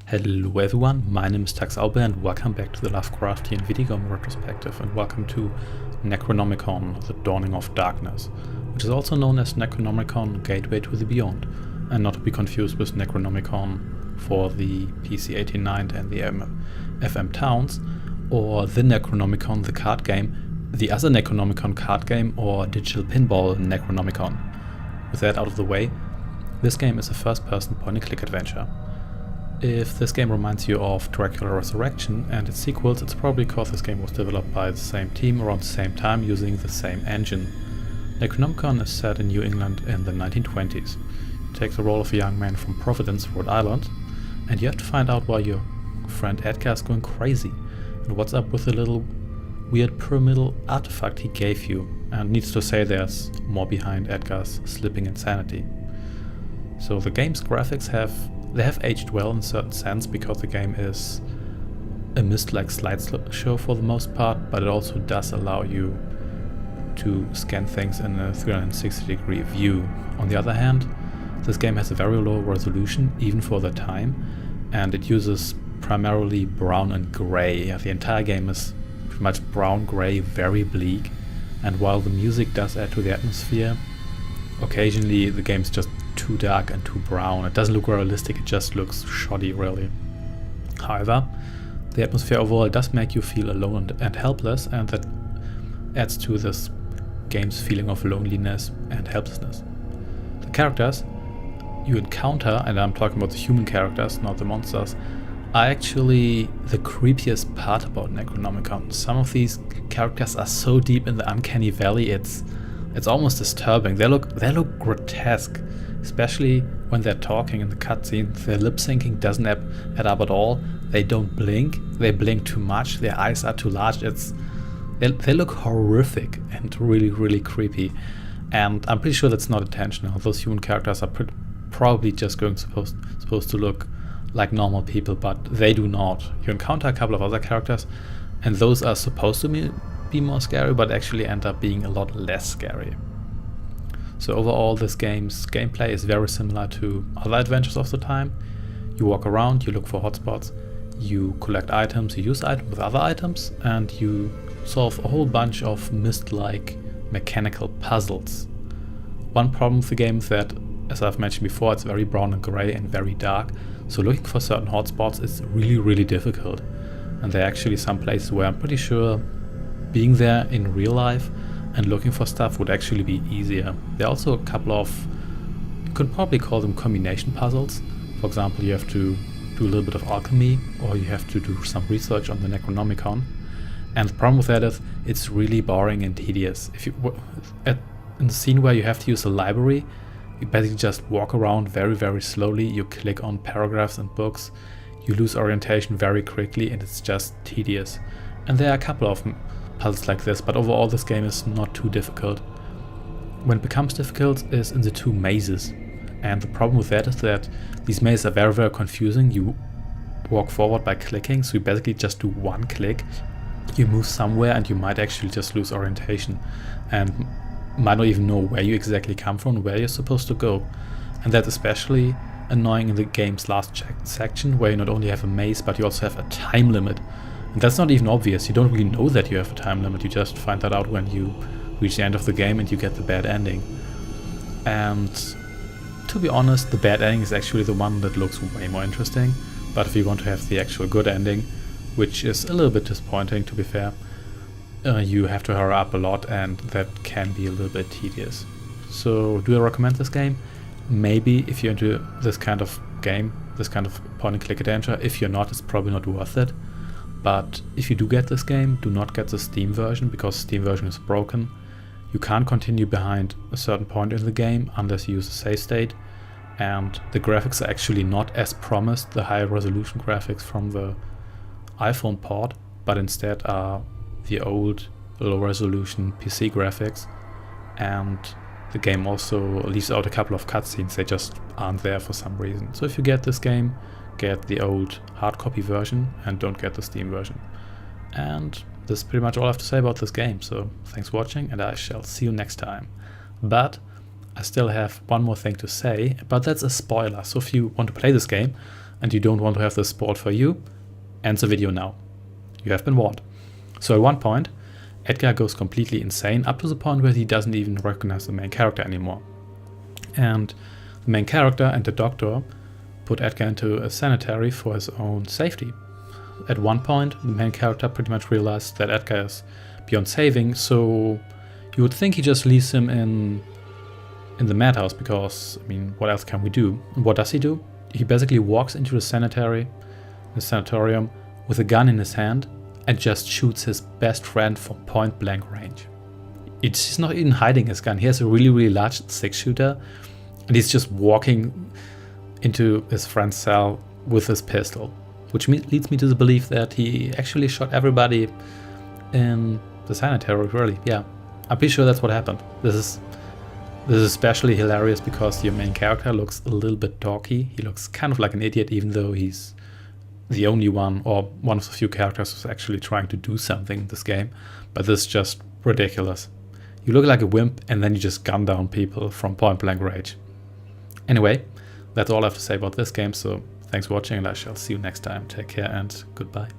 Hello everyone, my name is TaxOwlbear and welcome back to the Lovecraftian video game retrospective, and welcome to Necronomicon, The Dawning of Darkness, which is also known as Necronomicon Gateway to the Beyond, and not to be confused with Necronomicon for the PC 1890 and the FM Towns, or the Necronomicon, the card game, the other Necronomicon card game, or digital pinball Necronomicon. With that out of the way, this game is a first-person point-and-click adventure. If this game reminds you of Dracula Resurrection and its sequels, it's probably because this game was developed by the same team around the same time using the same engine. Necronomicon is set in New England in the 1920s. You take the role of a young man from Providence, Rhode Island, and you have to find out why your friend Edgar is going crazy and what's up with the little weird pyramidal artifact he gave you. And needs to say there's more behind Edgar's slipping insanity. So the game's graphics have aged well in a certain sense, because the game is a mist-like slideshow for the most part, but it also does allow you to scan things in a 360-degree view. On the other hand, this game has a very low resolution, even for the time, and it uses primarily brown and gray. The entire game is pretty much brown, gray, very bleak, and while the music does add to the atmosphere, occasionally the game's just too dark and too brown. It doesn't look realistic, it just looks shoddy, really. However, the atmosphere overall does make you feel alone and helpless, and that adds to this game's feeling of loneliness and helplessness. The characters you encounter, and I'm talking about the human characters, not the monsters, are actually the creepiest part about Necronomicon. Some of these characters are so deep in the uncanny valley, it's almost disturbing. They look grotesque, especially when they're talking in the cutscenes. Their lip syncing doesn't add up at all. They don't blink. They blink too much. Their eyes are too large. They look horrific and really, really creepy. And I'm pretty sure that's not intentional. Those human characters are probably just supposed to look like normal people, but they do not. You encounter a couple of other characters, and those are supposed to be more scary, but actually end up being a lot less scary. So overall, this game's gameplay is very similar to other adventures of the time. You walk around, you look for hotspots, you collect items, you use items with other items, and you solve a whole bunch of mist-like mechanical puzzles. One problem with the game is that, as I've mentioned before, it's very brown and grey and very dark, so looking for certain hotspots is really, really difficult. And there are actually some places where I'm pretty sure being there in real life and looking for stuff would actually be easier. There are also a couple of, you could probably call them combination puzzles. For example, you have to do a little bit of alchemy, or you have to do some research on the Necronomicon. And the problem with that is it's really boring and tedious. If you in the scene where you have to use a library, you basically just walk around very, very slowly. You click on paragraphs and books. You lose orientation very quickly, and it's just tedious. And there are a couple of puzzles like this, but overall this game is not too difficult. When it becomes difficult is in the two mazes, and the problem with that is that these mazes are very, very confusing. You walk forward by clicking, so you basically just do one click, you move somewhere, and you might actually just lose orientation and might not even know where you exactly come from, where you're supposed to go. And that's especially annoying in the game's last section, where you not only have a maze, but you also have a time limit. And that's not even obvious. You don't really know that you have a time limit. You just find that out when you reach the end of the game and you get the bad ending. And to be honest, the bad ending is actually the one that looks way more interesting. But if you want to have the actual good ending, which is a little bit disappointing, to be fair, you have to hurry up a lot, and that can be a little bit tedious. So do I recommend this game? Maybe if you're into this kind of game, this kind of point-and-click adventure. If you're not, it's probably not worth it. But if you do get this game, do not get the Steam version, because the Steam version is broken. You can't continue behind a certain point in the game unless you use a save state, and the graphics are actually not as promised, the high resolution graphics from the iPhone port, but instead are the old low resolution PC graphics, and the game also leaves out a couple of cutscenes. They just aren't there for some reason. So if you get this game, get the old hard copy version and don't get the Steam version. And this is pretty much all I have to say about this game, so thanks for watching, and I shall see you next time. But I still have one more thing to say, but that's a spoiler. So if you want to play this game, and you don't want to have this spoiled for you, end the video now. You have been warned. So at one point, Edgar goes completely insane, up to the point where he doesn't even recognize the main character anymore. And the main character and the doctor put Edgar into a sanitary for his own safety. At one point, the main character pretty much realized that Edgar is beyond saving, so you would think he just leaves him in the madhouse, because, I mean, what else can we do? And what does he do? He basically walks into the sanatorium with a gun in his hand and just shoots his best friend from point blank range. He's not even hiding his gun. He has a really, really large 6-shooter, and he's just walking into his friend's cell with his pistol, which leads me to the belief that he actually shot everybody in the sanitary, really. Yeah, I'm pretty sure that's what happened. This is especially hilarious because your main character looks a little bit dorky. He looks kind of like an idiot, even though he's the only one, or one of the few characters who's actually trying to do something in this game. But this is just ridiculous. You look like a wimp, and then you just gun down people from point blank range. Anyway, that's all I have to say about this game, so thanks for watching, and I shall see you next time. Take care and goodbye.